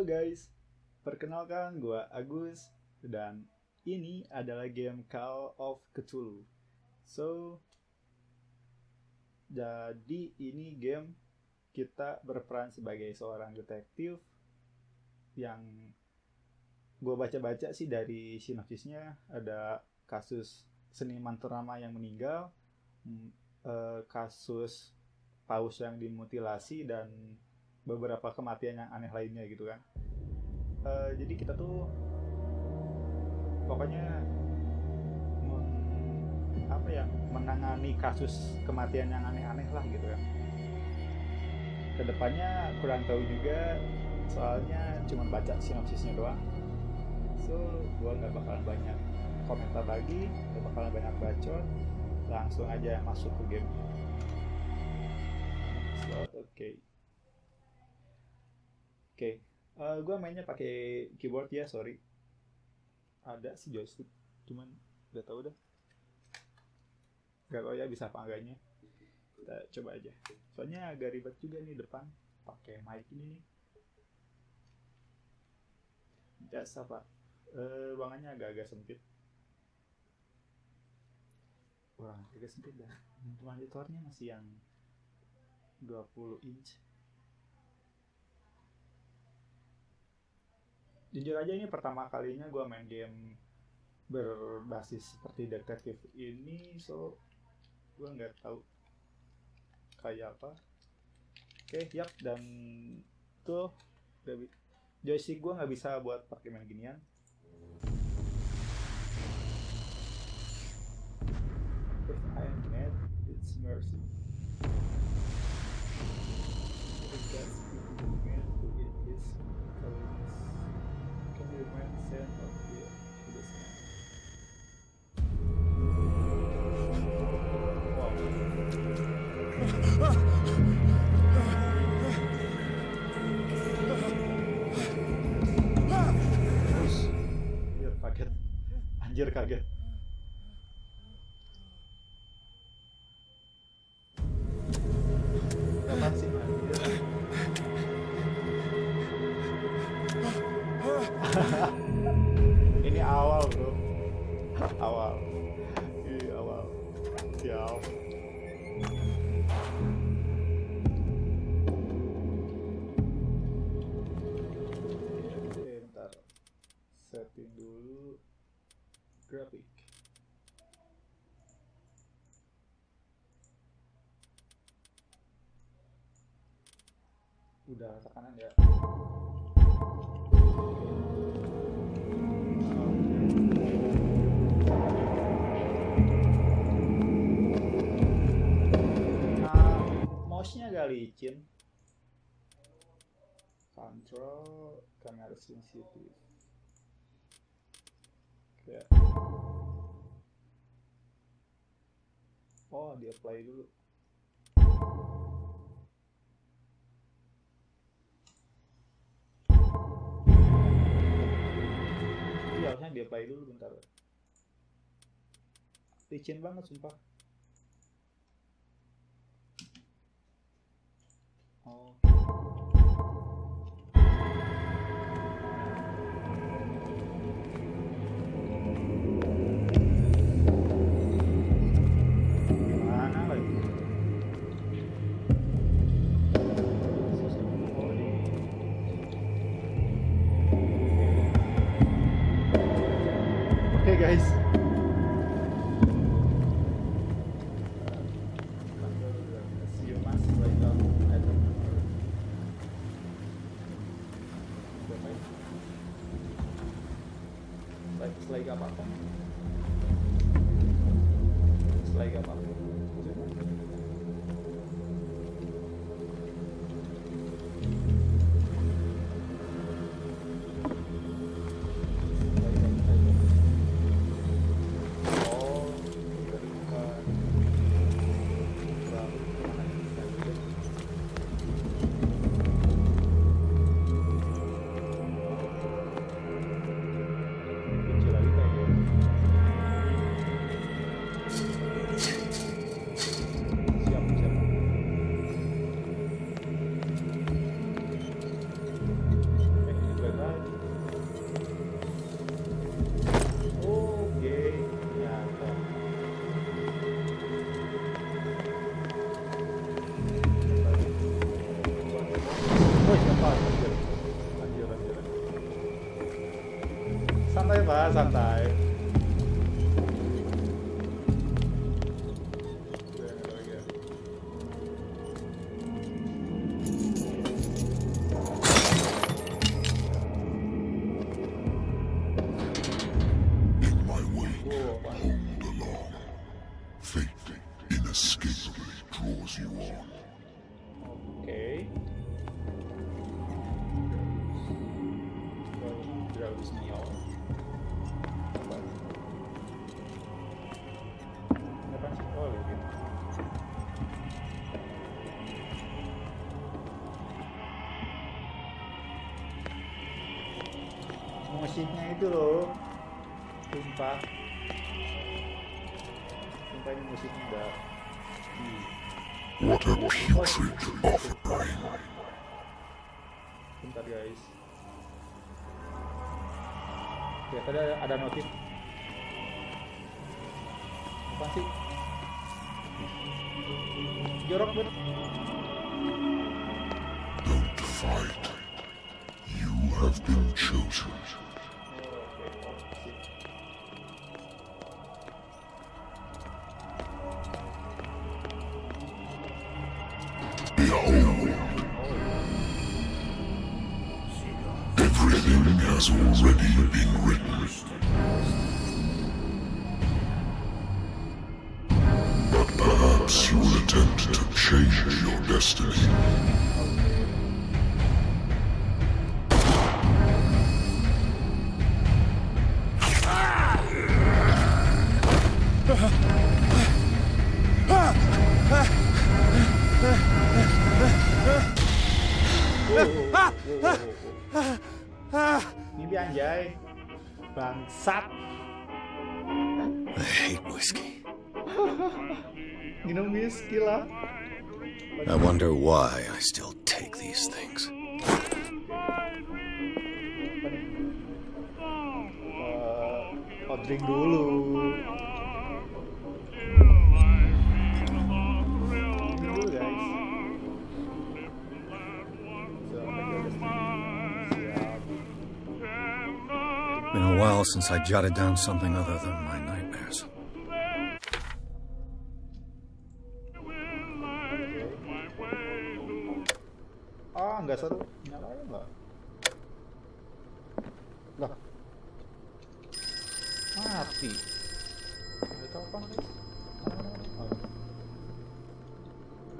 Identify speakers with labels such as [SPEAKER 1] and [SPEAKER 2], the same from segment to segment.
[SPEAKER 1] Halo guys, perkenalkan gue Agus dan ini adalah game Call of Cthulhu. Jadi ini game kita berperan sebagai seorang detektif yang gue baca-baca sih dari sinopsisnya ada kasus seniman ternama yang meninggal, kasus paus yang dimutilasi dan beberapa kematian yang aneh lainnya gitu kan. Jadi kita tuh pokoknya menangani kasus kematian yang aneh-aneh lah gitu kan. Kedepannya kurang tahu juga soalnya cuma baca sinopsisnya doang. Gua nggak bakalan banyak komentar lagi, nggak bakalan banyak bacot, langsung aja masuk ke game. Oke. Gue mainnya pakai keyboard ya, sorry. Ada sih joystick, cuman gak tau dah. Gak tau ya bisa apa enggaknya. Kita coba aja. Soalnya agak ribet juga nih depan pakai mic ini nih. Jasa pak. Ruangannya agak-agak sempit. Wah, agak sempit dah. Monitornya masih yang 20 inch. Jujur aja ini pertama kalinya gue main game berbasis seperti detektif ini, gue nggak tahu kayak apa. Oke, yap, dan tuh joystick gue nggak bisa buat pakai main ginian. If I am mad, it's mercy. If that's the man who it is colors. Can you remind Sam of the sand? Iya, kaget. Anjir kaget. Apaan sih anjir? Ini awal bro. Awal. Siap. Bentar. Setting dulu grafik. Udah tekanan ya. Mouse-nya agak licin. Control kamera sensitif. Kayak dia play dulu. Iya, harusnya dia play dulu bentar. Licin banget sumpah. Gimana lagi? Oke guys.
[SPEAKER 2] Fate inescapably draws you on.
[SPEAKER 1] Oke. Dragis Neo. Apa? Ini apaan sih? Oh, gitu. Musiknya itu loh. Sumpah ini musiknya udah
[SPEAKER 2] What a putrid offering.
[SPEAKER 1] bentar guys. Ya tadi ada notif. Apa sih? Jorok banget.
[SPEAKER 2] Don't fight. You have been chosen. Everything has already been written. But perhaps you will attempt to change your destiny.
[SPEAKER 1] Mimpi anjay. Bangsat.
[SPEAKER 3] I hate whiskey.
[SPEAKER 1] Minum whisky lah.
[SPEAKER 3] I wonder why I still take these things.
[SPEAKER 1] Drink dulu. Dulu guys.
[SPEAKER 3] Been a while since I jotted down something other than my nightmares.
[SPEAKER 1] Nggak seru. Nyalain nggak? Lah. Mati. Nggak tahu apa guys.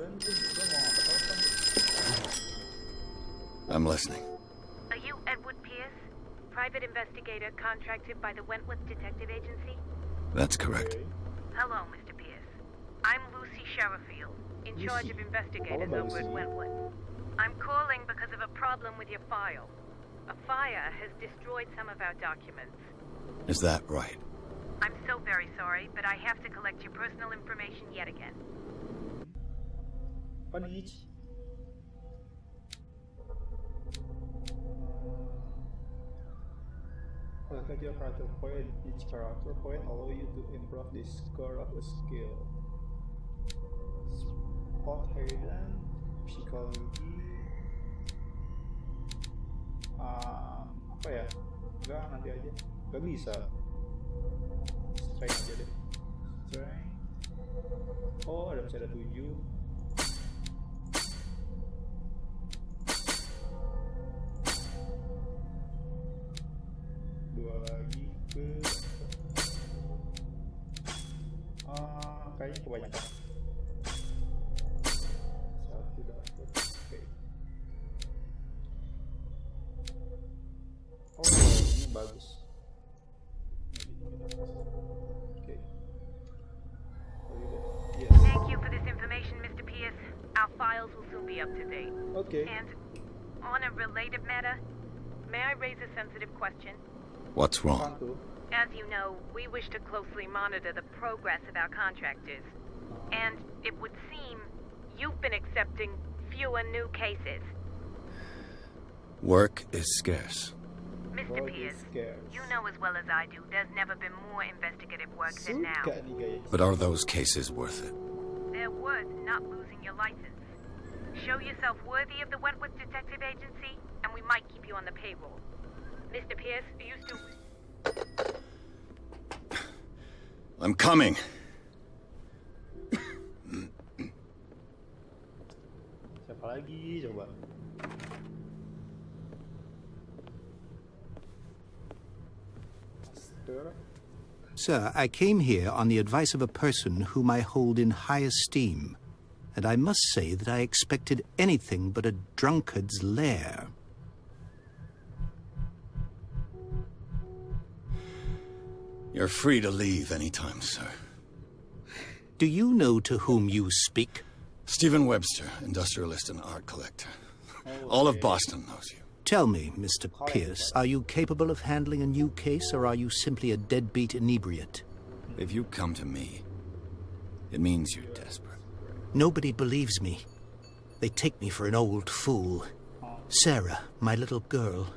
[SPEAKER 1] Dan itu juga mau ngangkat telepon.
[SPEAKER 3] I'm listening.
[SPEAKER 4] Are you Eward Pirece, private investigator contracted by the Wentworth Detective Agency?
[SPEAKER 3] That's correct.
[SPEAKER 4] Hello, Mr. Pirece. I'm Lucy Sherifield, in charge of investigators over at Wentworth. I'm calling because of a problem with your file. A fire has destroyed some of our documents.
[SPEAKER 3] Is that right?
[SPEAKER 4] I'm so very sorry, but I have to collect your personal information yet again.
[SPEAKER 1] Panik. Select your character point. Each character point allow you to improve the score of a skill. Spot hidden, psikologi. Apa ya? Enggak, nanti aja. Enggak bisa. Strength aja deh. Strength. Oh, masih ada 7. Dua lagi ke kayaknya kebanyakan. Satu dapat. Oke. Oh, ini bagus. Oke. Yes.
[SPEAKER 4] Thank you for this information, Mr. Pirece. Our files will soon be up to date.
[SPEAKER 1] Okay.
[SPEAKER 4] And on a related matter, may I raise a sensitive question?
[SPEAKER 3] What's wrong?
[SPEAKER 4] As you know, we wish to closely monitor the progress of our contractors. And it would seem you've been accepting fewer new cases.
[SPEAKER 3] Work is scarce.
[SPEAKER 4] Mr. Pirece, you know as well as I do, there's never been more investigative work than now.
[SPEAKER 3] But are those cases worth it?
[SPEAKER 4] They're worth not losing your license. Show yourself worthy of the Wentworth Detective Agency, and we might keep you on the payroll. Mr. Pirece, are you still...
[SPEAKER 3] I'm coming.
[SPEAKER 1] Siapa lagi coba? Master
[SPEAKER 5] Sir, I came here on the advice of a person whom I hold in high esteem, and I must say that I expected anything but a drunkard's lair.
[SPEAKER 3] You're free to leave anytime, sir.
[SPEAKER 5] Do you know to whom you speak?
[SPEAKER 3] Stephen Webster, industrialist and art collector. All of Boston knows you.
[SPEAKER 5] Tell me, Mr. Pierce, are you capable of handling a new case, or are you simply a deadbeat inebriate?
[SPEAKER 3] If you come to me, it means you're desperate.
[SPEAKER 5] Nobody believes me. They take me for an old fool. Sarah, my little girl,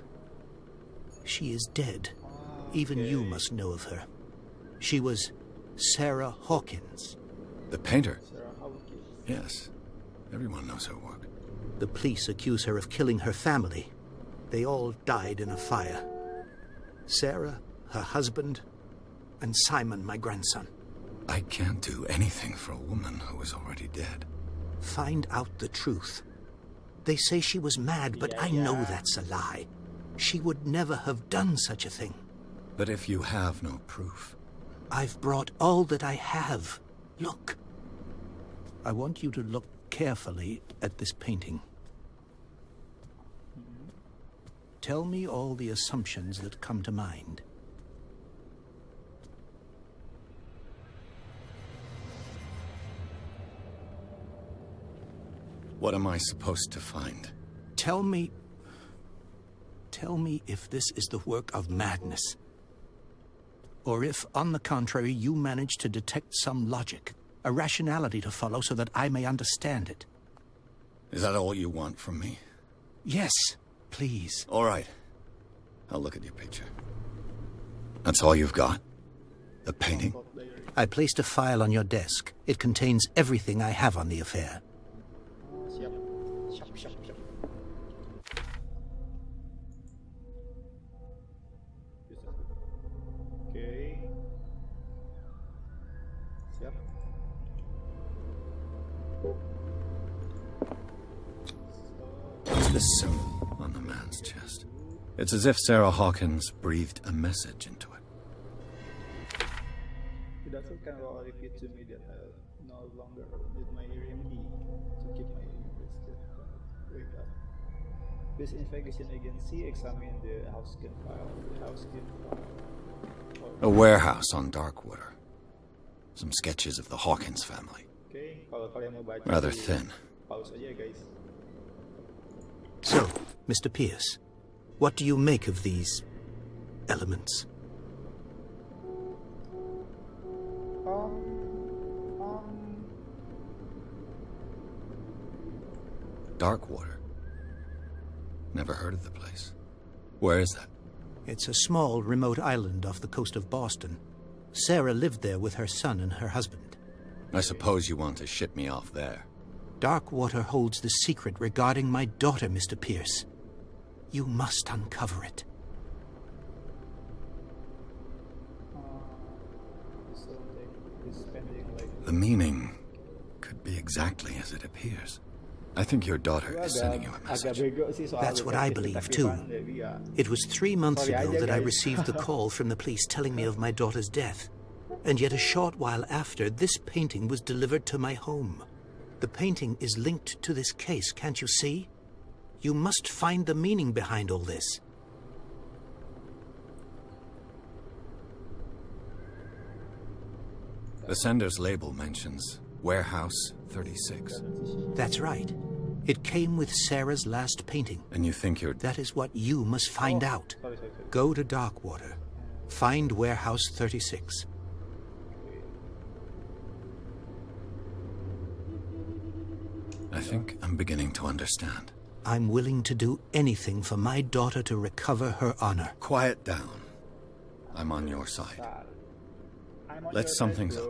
[SPEAKER 5] she is dead. Even you must know of her. She was Sarah Hawkins.
[SPEAKER 3] The painter?
[SPEAKER 1] Sarah Hawkins.
[SPEAKER 3] Yes. Everyone knows her work.
[SPEAKER 5] The police accuse her of killing her family. They all died in a fire. Sarah, her husband, and Simon, my grandson.
[SPEAKER 3] I can't do anything for a woman who is already dead.
[SPEAKER 5] Find out the truth. They say she was mad, but I know that's a lie. She would never have done such a thing.
[SPEAKER 3] But if you have no proof...
[SPEAKER 5] I've brought all that I have. Look. I want you to look carefully at this painting. Tell me all the assumptions that come to mind.
[SPEAKER 3] What am I supposed to find?
[SPEAKER 5] Tell me if this is the work of madness. Or if, on the contrary, you manage to detect some logic, a rationality to follow so that I may understand it.
[SPEAKER 3] Is that all you want from me?
[SPEAKER 5] Yes, please.
[SPEAKER 3] All right. I'll look at your picture. That's all you've got? The painting?
[SPEAKER 5] I placed a file on your desk. It contains everything I have on the affair.
[SPEAKER 1] Siap. Siap. Oke. Siap.
[SPEAKER 3] What's this symbol on the man's chest? It's as if Sarah Hawkins breathed a message into it.
[SPEAKER 1] The doctor can repeat to me that I no longer need my remedy to keep my invested wake up. This investigation agency examined the Hawkins file. The Hawkins file.
[SPEAKER 3] A warehouse on Darkwater. Some sketches of the Hawkins family.
[SPEAKER 1] Okay, kalau kalian mau baca
[SPEAKER 3] Rather thin.
[SPEAKER 1] pause aja ya guys.
[SPEAKER 5] So, Mr. Pierce, what do you make of these elements?
[SPEAKER 3] Darkwater. Never heard of the place. Where is that?
[SPEAKER 5] It's a small, remote island off the coast of Boston. Sarah lived there with her son and her husband.
[SPEAKER 3] I suppose you want to ship me off there.
[SPEAKER 5] Darkwater holds the secret regarding my daughter, Mr. Pierce. You must uncover it.
[SPEAKER 3] The meaning could be exactly as it appears. I think your daughter is sending you a message.
[SPEAKER 5] That's what I believe, too. It was 3 months ago that I received the call from the police telling me of my daughter's death. And yet a short while after, this painting was delivered to my home. The painting is linked to this case, can't you see? You must find the meaning behind all this.
[SPEAKER 3] The sender's label mentions Warehouse 36.
[SPEAKER 5] That's right. It came with Sarah's last painting.
[SPEAKER 3] And you think you're...
[SPEAKER 5] That is what you must find out. Go to Darkwater. Find Warehouse 36.
[SPEAKER 3] I think I'm beginning to understand.
[SPEAKER 5] I'm willing to do anything for my daughter to recover her honor.
[SPEAKER 3] Quiet down. I'm on your side. Let's sum things up.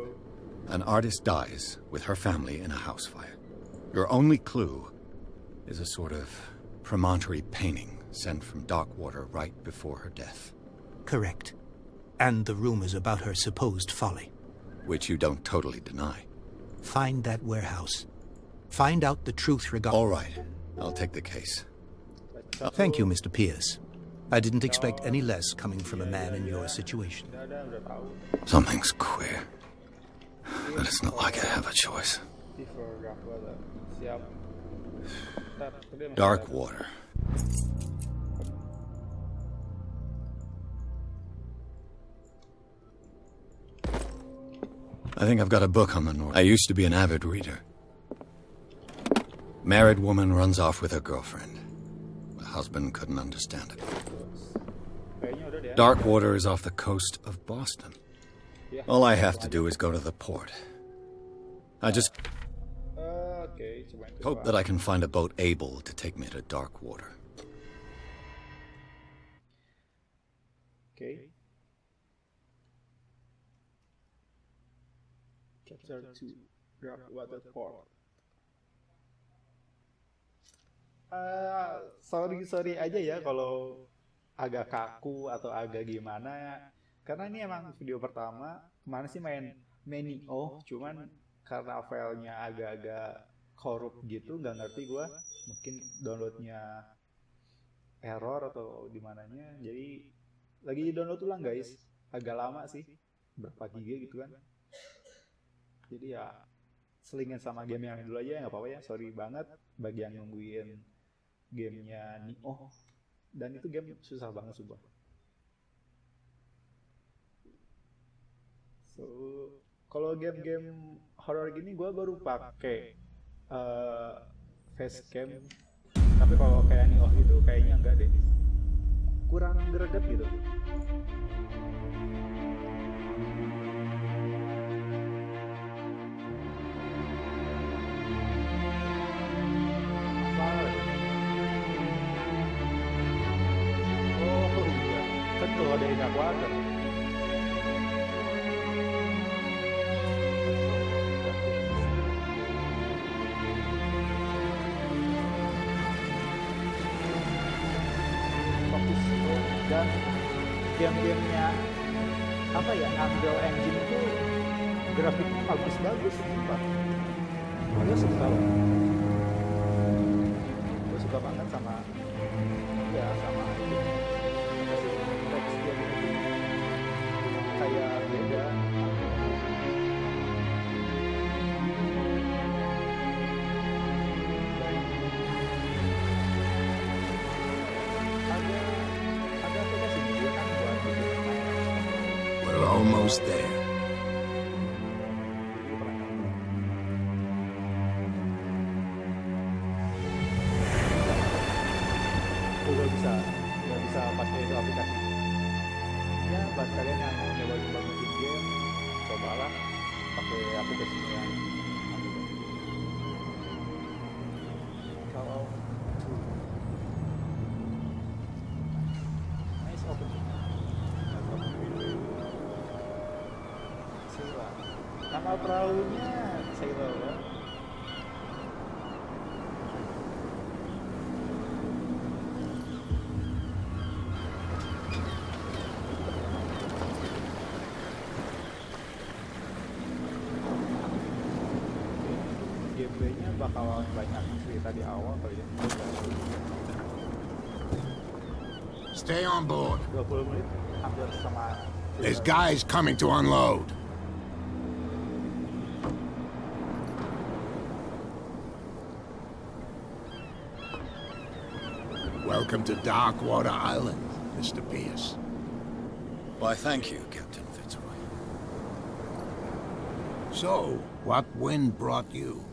[SPEAKER 3] An artist dies with her family in a house fire. Your only clue is a sort of promontory painting sent from Darkwater right before her death.
[SPEAKER 5] Correct. And the rumors about her supposed folly.
[SPEAKER 3] Which you don't totally deny.
[SPEAKER 5] Find that warehouse. Find out the truth regarding...
[SPEAKER 3] All right. I'll take the case.
[SPEAKER 5] Thank you, Mr. Pierce. I didn't expect any less coming from a man in your situation.
[SPEAKER 1] Udah tahu.
[SPEAKER 3] Something's queer. But it's not like I have a choice.
[SPEAKER 1] Siap.
[SPEAKER 3] Darkwater. I think I've got a book on the north. I used to be an avid reader. Married woman runs off with her girlfriend. The husband couldn't understand it. Darkwater is off the coast of Boston. All I have to do is go to the port. I just hope that I can find a boat able to take me to Darkwater.
[SPEAKER 1] Okay. Chapter 2, Darkwater Port. Sorry aja ya kalau agak kaku atau agak gimana, karena ini emang video pertama. Kemana sih main Nioh, cuman karena filenya agak-agak korup gitu, nggak ngerti gue, mungkin downloadnya error atau di mananya, jadi lagi download ulang guys, agak lama sih, berapa giga gitu kan. Jadi ya selingin sama game yang dulu aja, nggak apa-apa ya. Sorry banget bagi yang nungguin gamenya Nioh, dan itu game susah banget sumpah. So kalau game-game horror gini gue baru pakai facecam, tapi kalau kayak Nioh itu kayaknya enggak deh, kurang greget gitu. Keluar dari Darkwater. Fokus dan game-gamenya apa ya, Unreal Engine itu grafiknya bagus sumpah. Gue suka loh. Gue suka banget sama itu. Kayak beda. Ada aplikasi juga kan buat
[SPEAKER 2] We're almost there.
[SPEAKER 1] Nggak bisa pakai itu aplikasi. Ya, buat kalian yang mau nyoba bikin game, cobalah pakai aplikasinya yang kalau nice opening. Sailor. Nama perahunya Sailor ya. Gameplaynya bakal banyak cerita di awal kali ya.
[SPEAKER 2] Stay on board.
[SPEAKER 1] 20 menit hampir sama.
[SPEAKER 2] There's guys coming to unload. Welcome to Darkwater Island, Mr. Pirece.
[SPEAKER 3] Why, thank you, Captain Fitzroy.
[SPEAKER 2] So, what wind brought you?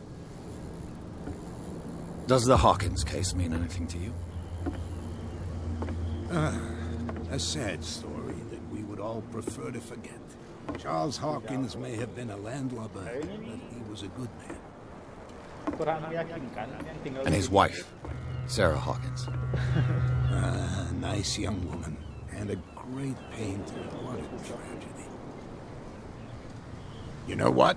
[SPEAKER 3] Does the Hawkins case mean anything to you?
[SPEAKER 2] A sad story that we would all prefer to forget. Charles Hawkins may have been a landlubber, but he was a good man.
[SPEAKER 1] Kurang meyakinkan yang tinggal.
[SPEAKER 3] And his wife, Sarah Hawkins.
[SPEAKER 2] A nice young woman, and a great painter. What a tragedy. You know what?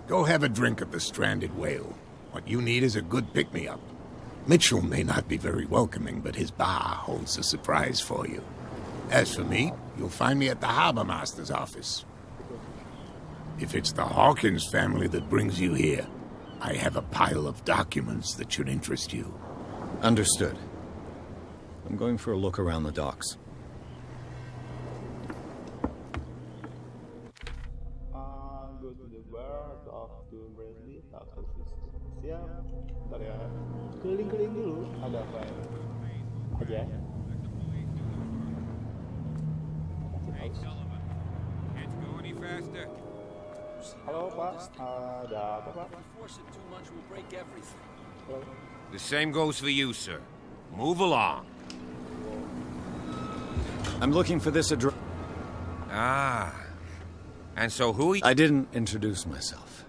[SPEAKER 2] Go have a drink at the Stranded Whale. What you need is a good pick-me-up. Mitchell may not be very welcoming, but his bar holds a surprise for you. As for me, you'll find me at the harbor master's office. If it's the Hawkins family that brings you here, I have a pile of documents that should interest you.
[SPEAKER 3] Understood. I'm going for a look around the docks.
[SPEAKER 1] Go to the bar, talk to Bradley, talk to siap. Bentar ya, keliling-keliling dulu. Ada apa ya? Aja. Halo Pak, ada apa Pak?
[SPEAKER 6] The same goes for you, sir. Move along.
[SPEAKER 3] I'm looking for this address.
[SPEAKER 6] Ah. And so who
[SPEAKER 3] I didn't introduce myself.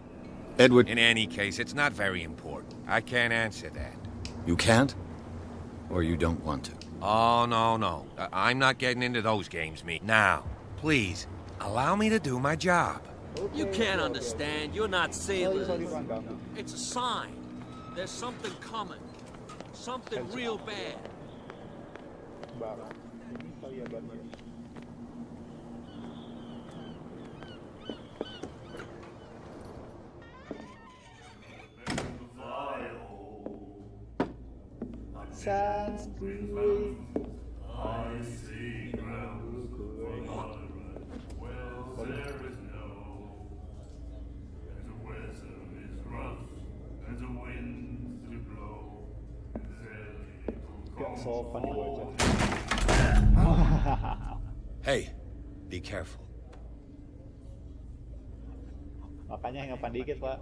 [SPEAKER 3] Edward.
[SPEAKER 6] In any case, it's not very important. I can't answer that.
[SPEAKER 3] You can't? Or you don't want to?
[SPEAKER 6] Oh, no. I'm not getting into those games, me. Now, please, allow me to do my job.
[SPEAKER 7] You can't understand. You're not sailors. It's a sign. There's something coming. Something real bad.
[SPEAKER 3] Hey, be careful.
[SPEAKER 1] Makanya hengapan dikit Pak.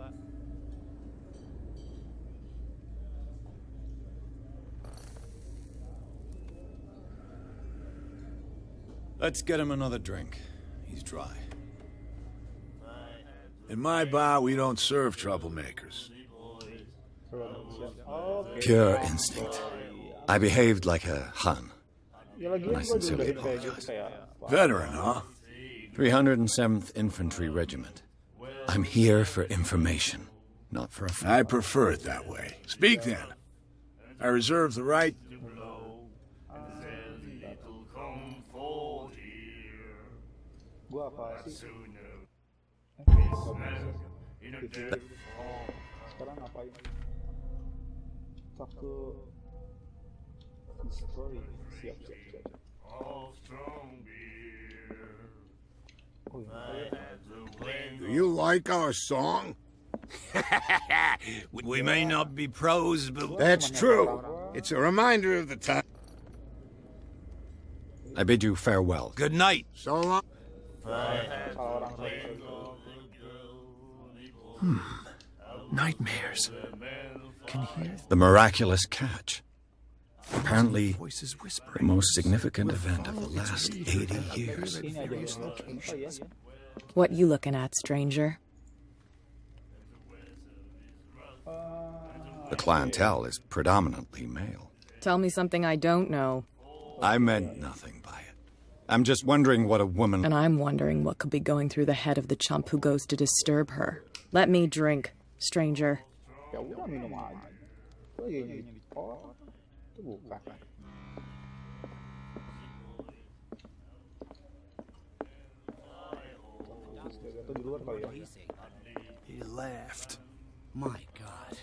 [SPEAKER 3] Let's get him another drink. He's dry.
[SPEAKER 2] In my bar, we don't serve troublemakers.
[SPEAKER 3] Pure instinct. I behaved like a Hun. And I sincerely apologize.
[SPEAKER 2] Veteran, huh?
[SPEAKER 3] 307th Infantry Regiment. I'm here for information, not for a fight.
[SPEAKER 2] I prefer it that way. Speak then. I reserve the right.
[SPEAKER 1] Gua apa sih? Sekarang ngapain? Talk to story. Siap.
[SPEAKER 2] Do you like our song?
[SPEAKER 8] We may not be pros, but...
[SPEAKER 2] That's true. It's a reminder of the time.
[SPEAKER 3] I bid you farewell.
[SPEAKER 8] Good night.
[SPEAKER 2] So long.
[SPEAKER 8] Nightmares. Can hear
[SPEAKER 3] The miraculous catch. Apparently,
[SPEAKER 8] voices
[SPEAKER 3] the
[SPEAKER 8] whispering.
[SPEAKER 3] most significant event of the last 80 years.
[SPEAKER 9] What you looking at, stranger?
[SPEAKER 3] The clientele is predominantly male.
[SPEAKER 9] Tell me something I don't know.
[SPEAKER 3] I meant nothing by it. I'm just wondering what a woman...
[SPEAKER 9] And I'm wondering what could be going through the head of the chump who goes to disturb her. Let me drink, stranger.
[SPEAKER 1] Ya udah minum aja. Kok kayaknya gitu. Oh, itu bukan. Itu di luar kali ya.
[SPEAKER 8] He laughed. My God.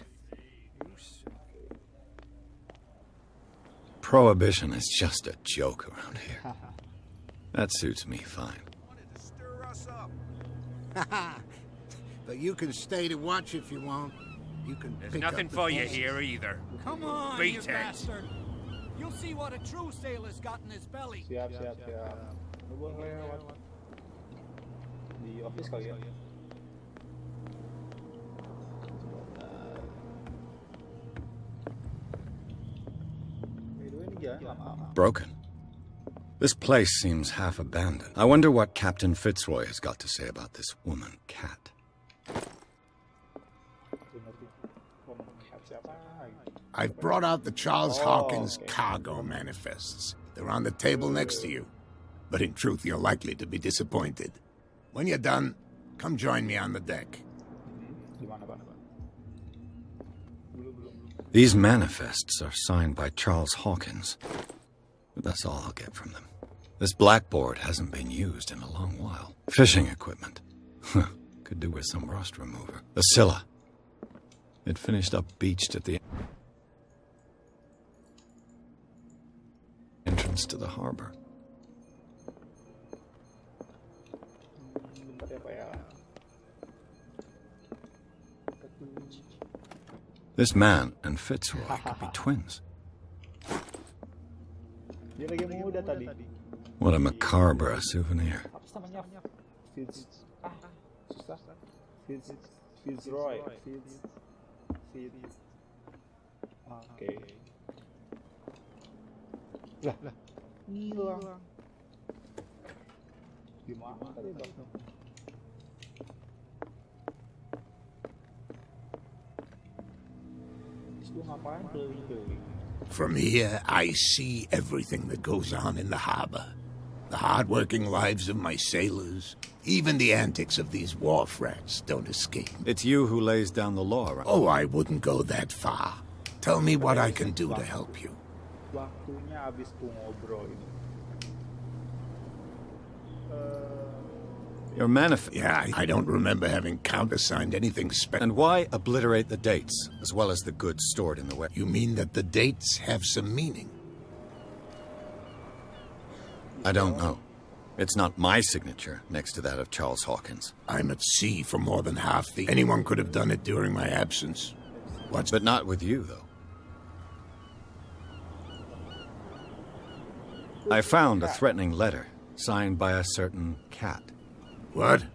[SPEAKER 3] Prohibition is just a joke around here. That suits me fine.
[SPEAKER 2] But you can stay to watch if you want. You can
[SPEAKER 6] There's
[SPEAKER 2] pick
[SPEAKER 6] nothing
[SPEAKER 2] up the
[SPEAKER 6] for you
[SPEAKER 2] pieces.
[SPEAKER 6] here either.
[SPEAKER 7] Come on,
[SPEAKER 6] Beat
[SPEAKER 7] you
[SPEAKER 6] it.
[SPEAKER 7] bastard. You'll see what a true sailor's got in his belly.
[SPEAKER 1] Siap. Lu boleh lewat di office kali ya.
[SPEAKER 3] Broken. This place seems half abandoned. I wonder what Captain Fitzroy has got to say about this woman, Cat.
[SPEAKER 2] I've brought out the Charles Hawkins cargo manifests. They're on the table next to you. But in truth, you're likely to be disappointed. When you're done, come join me on the deck.
[SPEAKER 3] These manifests are signed by Charles Hawkins. But that's all I'll get from them. This blackboard hasn't been used in a long while. Fishing equipment. Could do with some rust remover. The Scylla. It finished up beached at the... entrance to the harbor.
[SPEAKER 1] Bentar ya, Pak ya.
[SPEAKER 3] This man and Fitzroy could be twins.
[SPEAKER 1] Dia lagi muda tadi.
[SPEAKER 3] What a macabre souvenir.
[SPEAKER 1] Apa namanya? Susah. Fitzroy. Oke. Lah, hilang. Gimana tadi, Bang? Lu ngapain keliling-keliling?
[SPEAKER 2] From here, I see everything that goes on in the harbor. The hard-working lives of my sailors. Even the antics of these wharf rats don't escape.
[SPEAKER 3] It's you who lays down the law, right?
[SPEAKER 2] Oh, I wouldn't go that far. Tell me what I can do to help you.
[SPEAKER 1] Waktunya habis ku ngobrol ini.
[SPEAKER 3] Your manifest.
[SPEAKER 2] Yeah, I don't remember having countersigned anything special.
[SPEAKER 3] And why obliterate the dates, as well as the goods stored in the web?
[SPEAKER 2] You mean that the dates have some meaning?
[SPEAKER 3] I don't know. It's not my signature next to that of Charles Hawkins.
[SPEAKER 2] I'm at sea for more than half the... Anyone could have done it during my absence. What's...
[SPEAKER 3] But not with you, though. I found a threatening letter, signed by a certain cat.
[SPEAKER 2] What?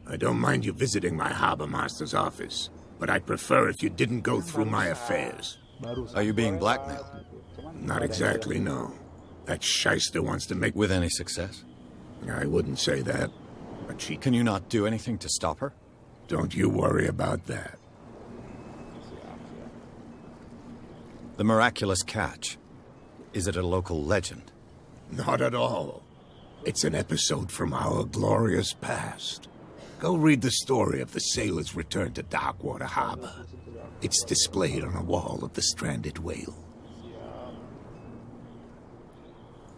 [SPEAKER 2] I don't mind you visiting my harbor master's office, but I'd prefer if you didn't go through my affairs.
[SPEAKER 3] Are you being blackmailed?
[SPEAKER 2] Not exactly, no. That shyster wants to make...
[SPEAKER 3] With any success?
[SPEAKER 2] I wouldn't say that, but she...
[SPEAKER 3] Can you not do anything to stop her?
[SPEAKER 2] Don't you worry about that.
[SPEAKER 3] The miraculous catch. Is it a local legend?
[SPEAKER 2] Not at all. It's an episode from our glorious past. Go read the story of the sailor's return to Darkwater Harbor. It's displayed on a wall of the stranded whale.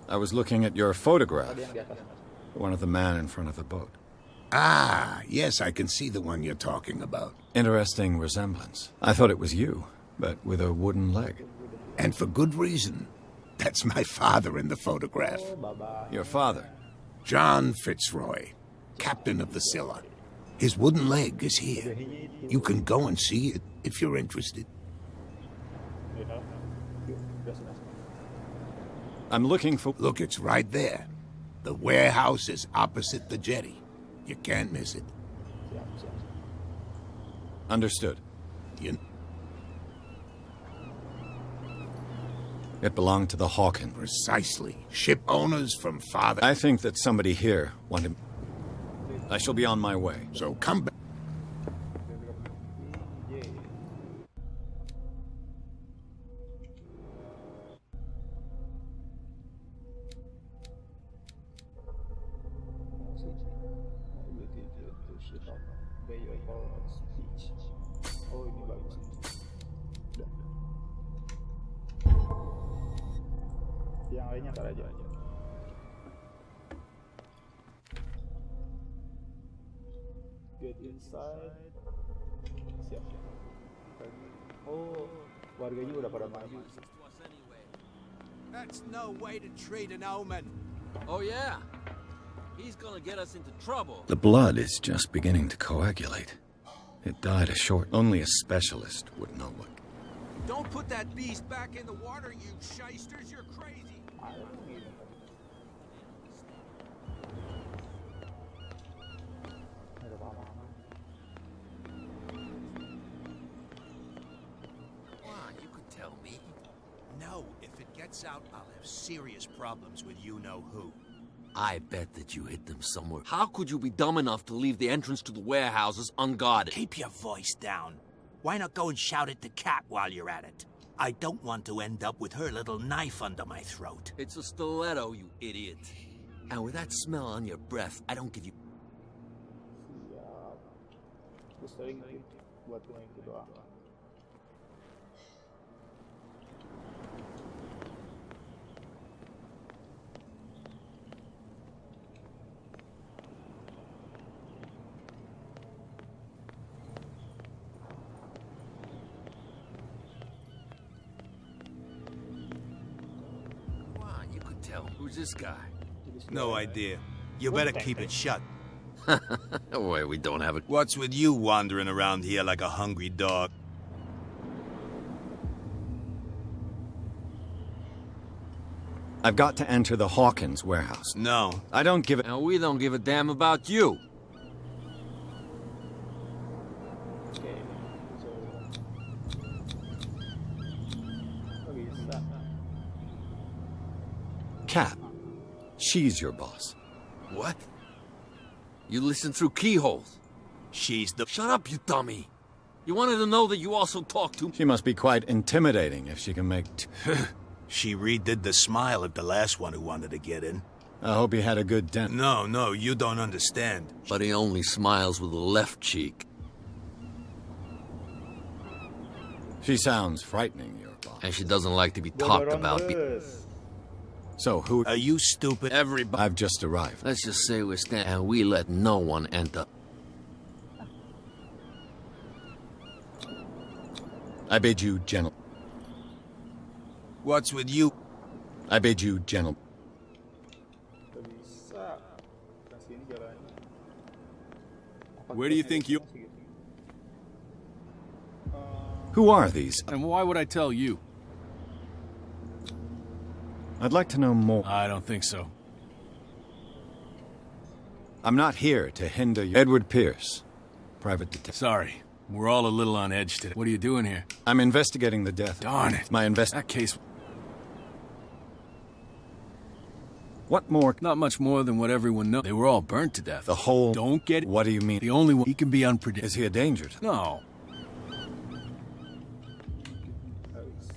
[SPEAKER 3] I was looking at your photograph. One of the man in front of the boat.
[SPEAKER 2] Ah, yes, I can see the one you're talking about.
[SPEAKER 3] Interesting resemblance. I thought it was you, but with a wooden leg.
[SPEAKER 2] And for good reason. That's my father in the photograph.
[SPEAKER 3] Your father?
[SPEAKER 2] John Fitzroy, captain of the Scylla. His wooden leg is here. You can go and see it if you're interested.
[SPEAKER 3] I'm looking for...
[SPEAKER 2] Look, it's right there. The warehouse is opposite the jetty. You can't miss it.
[SPEAKER 3] Understood.
[SPEAKER 2] You...
[SPEAKER 3] It belonged to the Hawkins.
[SPEAKER 2] Precisely. Ship owners from father...
[SPEAKER 3] I think that somebody here wanted... I shall be on my way.
[SPEAKER 2] So come back.
[SPEAKER 1] Oh, ini bagus. Yang lainnya ntar aja. Get inside. Siap. Oh, warganya udah pada maju.
[SPEAKER 8] That's no way to treat an omen.
[SPEAKER 7] Oh, yeah? He's gonna get us into trouble.
[SPEAKER 3] The blood is just beginning to coagulate. It died a short... Only a specialist would know what...
[SPEAKER 8] Don't put that beast back in the water, you shysters. You're crazy.
[SPEAKER 6] You could tell me.
[SPEAKER 8] No, if it gets out, I'll have serious problems with you-know-who.
[SPEAKER 7] I bet that you hid them somewhere. How could you be dumb enough to leave the entrance to the warehouses unguarded?
[SPEAKER 8] Keep your voice down. Why not go and shout at the cat while you're at it? I don't want to end up with her little knife under my throat.
[SPEAKER 7] It's a stiletto, you idiot. And with that smell on your breath, I don't give you...
[SPEAKER 1] Siap. Terus sering buat yang itu doang.
[SPEAKER 7] hell? Who's this guy?
[SPEAKER 8] No idea. You better keep it shut.
[SPEAKER 7] Wait, we don't have it.
[SPEAKER 8] What's with you wandering around here like a hungry dog?
[SPEAKER 3] I've got to enter the Hawkins warehouse.
[SPEAKER 8] No.
[SPEAKER 3] I don't give a...
[SPEAKER 7] And we don't give a damn about you.
[SPEAKER 1] Oke, so oh, bisa.
[SPEAKER 3] Cat. She's your boss.
[SPEAKER 7] What? You listen through keyholes.
[SPEAKER 8] She's the...
[SPEAKER 7] Shut up, you dummy. You wanted to know that you also talk to...
[SPEAKER 3] She must be quite intimidating if she can make...
[SPEAKER 8] She redid the smile at the last one who wanted to get in.
[SPEAKER 3] I hope he had a good dent.
[SPEAKER 8] No, you don't understand.
[SPEAKER 7] But he only smiles with the left cheek.
[SPEAKER 3] She sounds frightening, your boss.
[SPEAKER 7] And she doesn't like to be talked about.
[SPEAKER 3] So who...
[SPEAKER 8] Are you stupid?
[SPEAKER 7] Everybody.
[SPEAKER 3] I've just arrived.
[SPEAKER 7] Let's just say we're standing and we let no one enter.
[SPEAKER 3] I bid you gentle...
[SPEAKER 8] What's with you?
[SPEAKER 3] I bid you gentle...
[SPEAKER 1] Nggak bisa. Kasih ini jalannya.
[SPEAKER 10] Where do you think you...
[SPEAKER 3] Who are these?
[SPEAKER 10] And why would I tell you?
[SPEAKER 3] I'd like to know more.
[SPEAKER 10] I don't think so.
[SPEAKER 3] I'm not here to hinder you. Eward Pirece, private detective.
[SPEAKER 10] Sorry. We're all a little on edge today. What are you doing here?
[SPEAKER 3] I'm investigating the death.
[SPEAKER 10] Darn it. That case...
[SPEAKER 3] What more?
[SPEAKER 10] Not much more than what everyone knows. They were all burnt to death.
[SPEAKER 3] The whole...
[SPEAKER 10] Don't get it.
[SPEAKER 3] What do you mean?
[SPEAKER 10] The only one... He can be unpredictable.
[SPEAKER 3] Is he a danger?
[SPEAKER 10] No.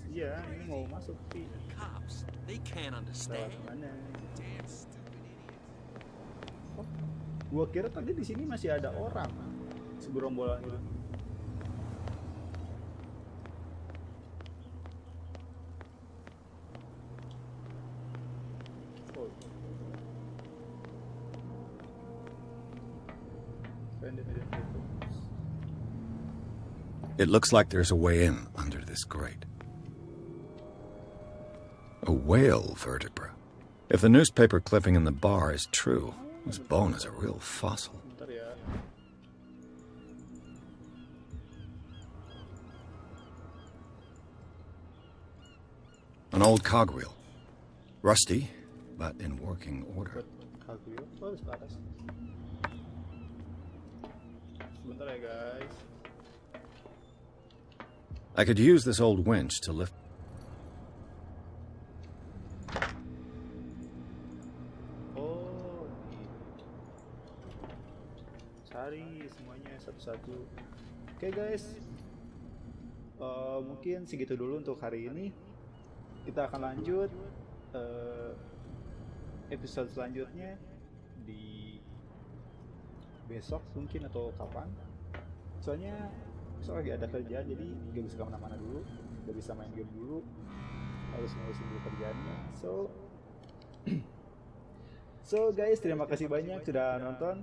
[SPEAKER 1] Iya, ini mau masuk sih.
[SPEAKER 7] Cops, they can't understand.
[SPEAKER 1] Mana? Oh, gua kira tadi di sini masih ada orang. Segerombolan itu.
[SPEAKER 3] It looks like there's a way in under this grate. A whale vertebra. If the newspaper clipping in the bar is true, this bone is a real fossil.
[SPEAKER 1] Bentar ya.
[SPEAKER 3] An old cogwheel. Rusty, but in working order.
[SPEAKER 1] Cogwheel. Oh, harus ke atas. Sebentar ya, guys.
[SPEAKER 3] I could use this old winch to lift.
[SPEAKER 1] Oh, cari semuanya satu-satu. Oke, guys. Mungkin segitu dulu untuk hari ini. Kita akan lanjut episode selanjutnya di besok mungkin atau kapan. Soalnya besok lagi ada kerjaan, jadi gak bisa kemana-mana dulu, gak bisa main game dulu, harus ngurusin dulu kerjaannya. So guys, terima kasih banyak sudah nonton.